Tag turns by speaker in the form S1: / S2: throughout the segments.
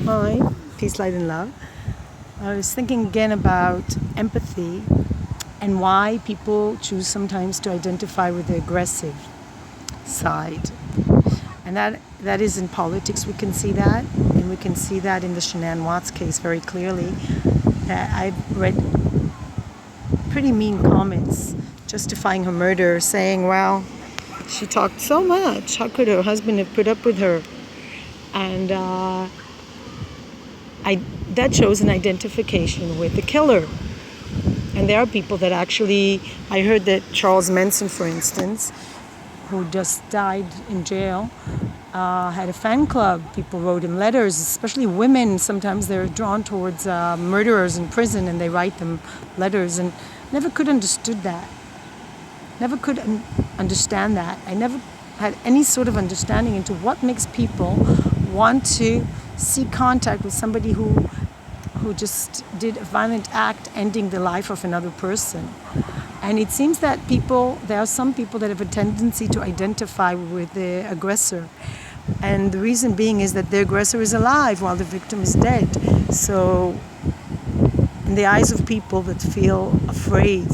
S1: Hi, peace, light, and love. I was thinking again about empathy and why people choose sometimes to identify with the aggressive side. And that is in politics, we can see that. And we can see that in the ShanAnn Watts case very clearly. I've read pretty mean comments justifying her murder, saying, well, she talked so much. How could her husband have put up with her? And that shows an identification with the killer. And there are people that actually, I heard that Charles Manson, for instance, who just died in jail, had a fan club. People wrote him letters, especially women. Sometimes they're drawn towards murderers in prison and they write them letters. And never could understood that. Never could understand that. I never had any sort of understanding into what makes people want to seek contact with somebody who just did a violent act ending the life of another person. And it seems that there are some people that have a tendency to identify with the aggressor. And the reason being is that the aggressor is alive while the victim is dead. So in the eyes of people that feel afraid,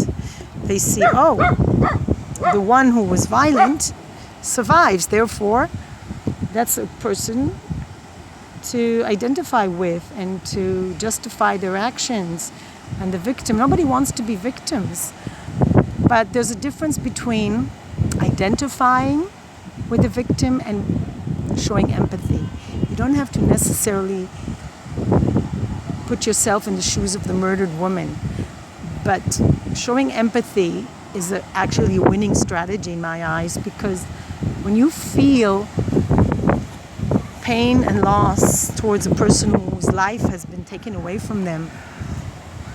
S1: they see, oh, the one who was violent survives. Therefore, that's a person to identify with and to justify their actions. And the victim, nobody wants to be victims. But there's a difference between identifying with the victim and showing empathy. You don't have to necessarily put yourself in the shoes of the murdered woman. But showing empathy is actually a winning strategy in my eyes, because when you feel pain and loss towards a person whose life has been taken away from them,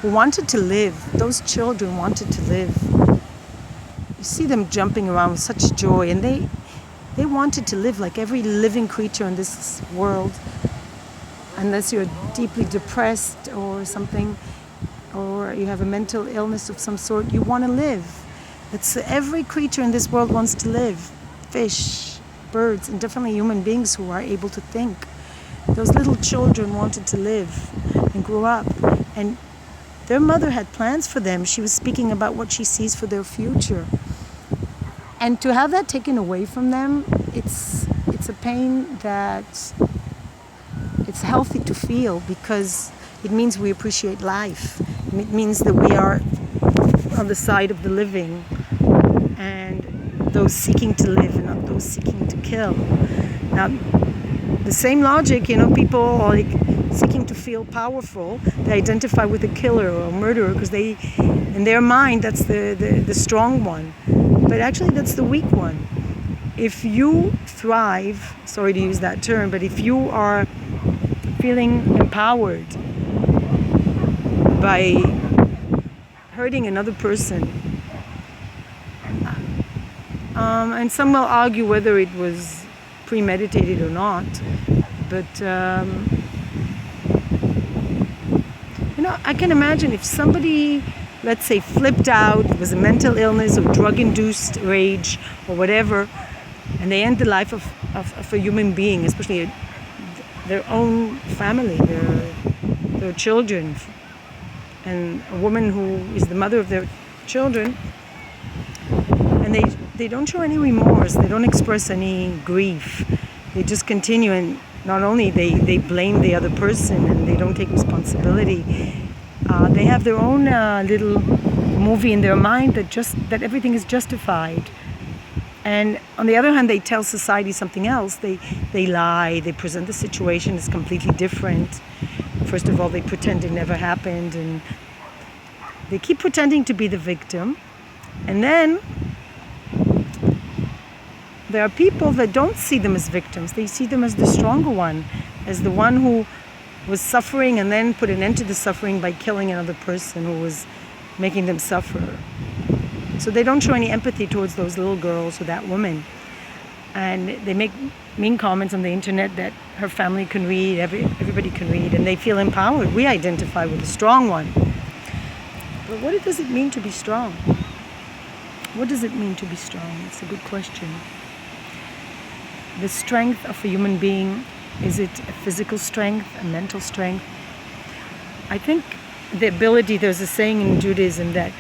S1: who wanted to live, those children wanted to live. You see them jumping around with such joy, and they wanted to live like every living creature in this world. Unless you're deeply depressed or something, or you have a mental illness of some sort, you want to live. Every creature in this world wants to live. Fish, birds, and definitely human beings who are able to think. Those little children wanted to live and grow up, and their mother had plans for them. She was speaking about what she sees for their future. And to have that taken away from them, it's a pain that it's healthy to feel, because it means we appreciate life. It means that we are on the side of the living and those seeking to live and not those seeking to kill. Now, the same logic, people are like seeking to feel powerful. They identify with a killer or a murderer because in their mind, that's the strong one. But actually, that's the weak one. If you thrive, sorry to use that term, but if you are feeling empowered by hurting another person, and some will argue whether it was premeditated or not, but I can imagine if somebody, let's say, flipped out, was a mental illness or drug-induced rage or whatever, and they end the life of a human being, especially their own family, their children, and a woman who is the mother of their children, and they don't show any remorse, they don't express any grief, they just continue, and not only they blame the other person and they don't take responsibility, they have their own little movie in their mind that everything is justified. And on the other hand, they tell society something else. They lie, they present the situation as completely different. First of all, they pretend it never happened, and they keep pretending to be the victim. And then there are people that don't see them as victims. They see them as the stronger one, as the one who was suffering and then put an end to the suffering by killing another person who was making them suffer. So they don't show any empathy towards those little girls or that woman. And they make mean comments on the internet that her family can read, everybody can read, and they feel empowered. We identify with the strong one. But what does it mean to be strong? What does it mean to be strong? It's a good question. The strength of a human being Is it a physical strength, a mental strength? I think the ability, there's a saying in Judaism that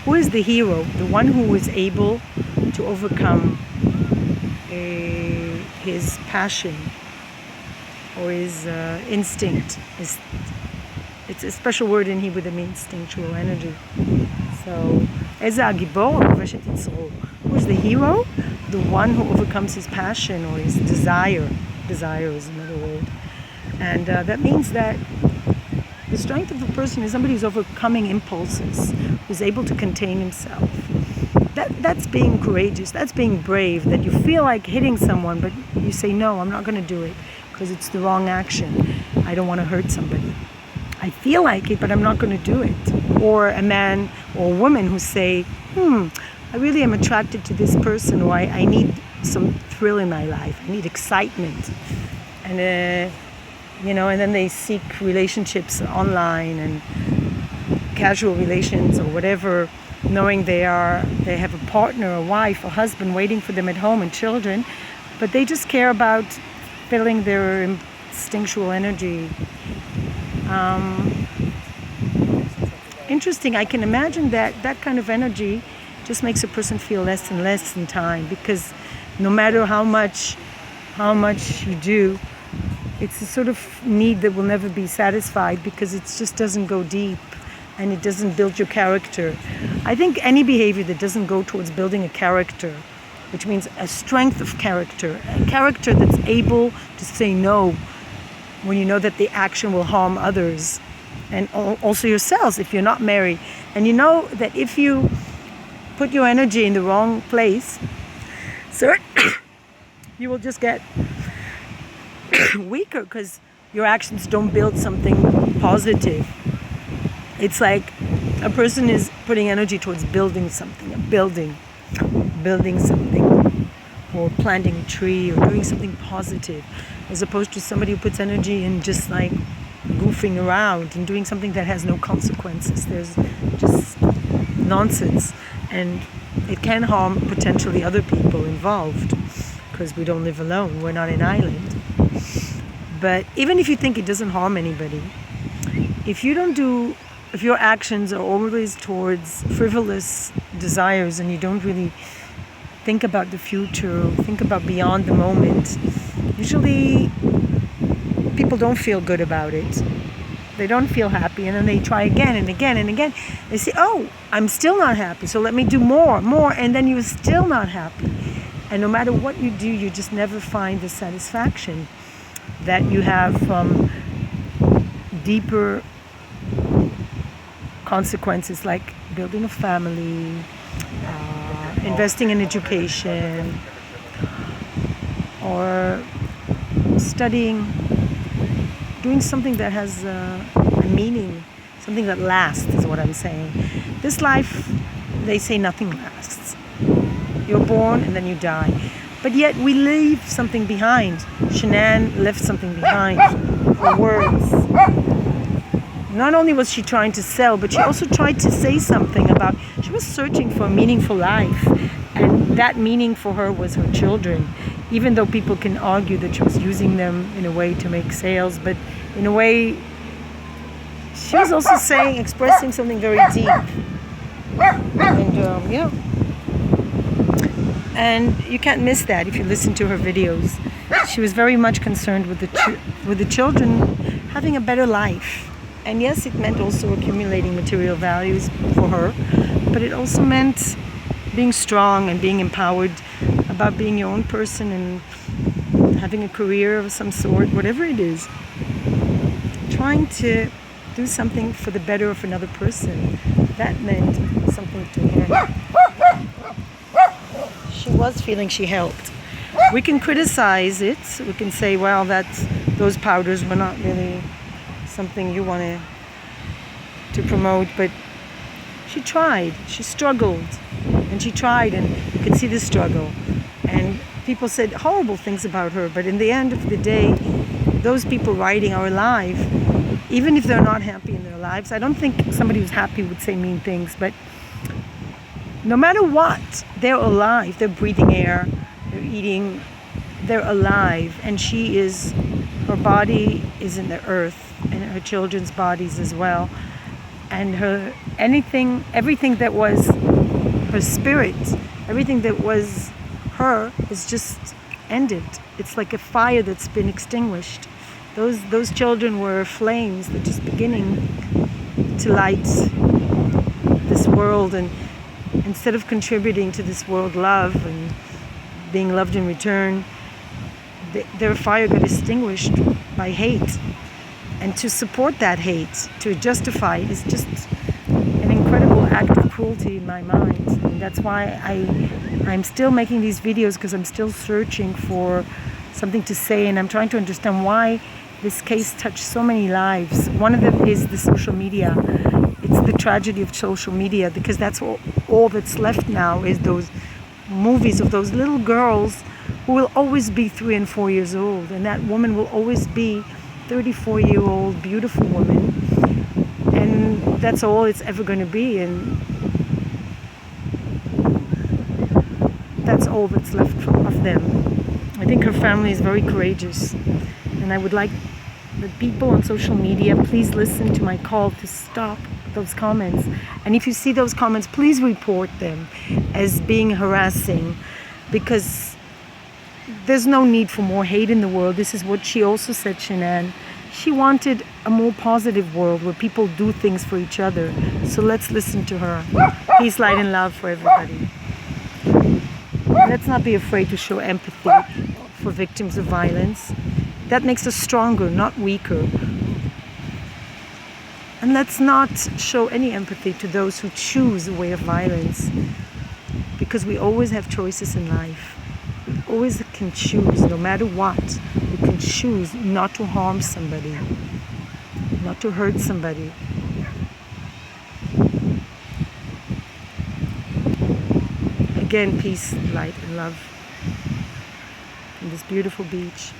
S1: who is the hero? The one who is able to overcome his passion or his instinct. It's a special word in Hebrew that means instinctual energy. So, Eze Agibor Koveshet Yitzro. Who is the hero? The one who overcomes his passion or his desire. Desire is another word. And that means that the strength of a person is somebody who's overcoming impulses, who's able to contain himself. That's being courageous, that's being brave, that you feel like hitting someone, but you say, no, I'm not going to do it because it's the wrong action. I don't want to hurt somebody. I feel like it, but I'm not going to do it. Or a man or a woman who say, I really am attracted to this person, or I need some thrill in my life. I need excitement. And, and then they seek relationships online and casual relations or whatever, knowing they have a partner, a wife, a husband waiting for them at home and children, but they just care about filling their instinctual energy. Interesting. I can imagine that kind of energy just makes a person feel less and less in time, because no matter how much you do, it's a sort of need that will never be satisfied, because it just doesn't go deep and it doesn't build your character. I think any behavior that doesn't go towards building a character, which means a strength of character, a character that's able to say no when you know that the action will harm others and also yourselves if you're not married. And you know that if you put your energy in the wrong place, so you will just get weaker because your actions don't build something positive. It's like a person is putting energy towards building something, building something, or planting a tree, or doing something positive, as opposed to somebody who puts energy in just like goofing around and doing something that has no consequences. There's just nonsense, and it can harm potentially other people involved, because we don't live alone, we're not an island. But even if you think it doesn't harm anybody, if your actions are always towards frivolous desires and you don't really think about the future, think about beyond the moment, usually people don't feel good about it. They don't feel happy, and then they try again and again and again. They say, oh, I'm still not happy, so let me do more, and then you're still not happy. And no matter what you do, you just never find the satisfaction that you have from deeper consequences, like building a family, investing in education, or studying, doing something that has a meaning, something that lasts, is what I'm saying. This life, they say nothing lasts. You're born and then you die. But yet we leave something behind. ShanAnn left something behind. Her words. Not only was she trying to sell, but she also tried to say something about, she was searching for a meaningful life. And that meaning for her was her children. Even though people can argue that she was using them in a way to make sales, but in a way, she was also expressing something very deep. And and you can't miss that if you listen to her videos. She was very much concerned with the children having a better life. And yes, it meant also accumulating material values for her, but it also meant being strong and being empowered about being your own person and having a career of some sort, whatever it is. Trying to do something for the better of another person. That meant something to her. She was feeling she helped. We can criticize it. We can say, well, those powders were not really something you wanted to promote, but she tried. She struggled, and she tried, and you could see the struggle. And people said horrible things about her, but in the end of the day, those people writing are alive, even if they're not happy in their lives. I don't think somebody who's happy would say mean things, but no matter what, they're alive. They're breathing air, they're eating, they're alive. And she is Her body is in the earth, and her children's bodies as well. And everything that was her spirit, everything that was her is just ended. It's like a fire that's been extinguished. Those children were flames that just beginning to light this world, and instead of contributing to this world love and being loved in return, their fire got extinguished by hate. And to support that hate, to justify it, is just an incredible act of cruelty in my mind. And that's why I'm still making these videos, because I'm still searching for something to say, and I'm trying to understand why this case touched so many lives. One of them is the social media. It's the tragedy of social media, because that's all that's left now is those movies of those little girls who will always be 3 and 4 years old, and that woman will always be 34-year-old beautiful woman, and that's all it's ever going to be, and that's all that's left of them. I think her family is very courageous, and I would like the people on social media, please listen to my call to stop those comments, and if you see those comments, please report them as being harassing, because there's no need for more hate in the world. This is what she also said, ShanAnn. She wanted a more positive world where people do things for each other. So let's listen to her. Peace, light, and love for everybody. Let's not be afraid to show empathy for victims of violence. That makes us stronger, not weaker. And let's not show any empathy to those who choose a way of violence, because we always have choices in life. We always can choose, no matter what, we can choose not to harm somebody, not to hurt somebody. Again, peace, light, and love on this beautiful beach.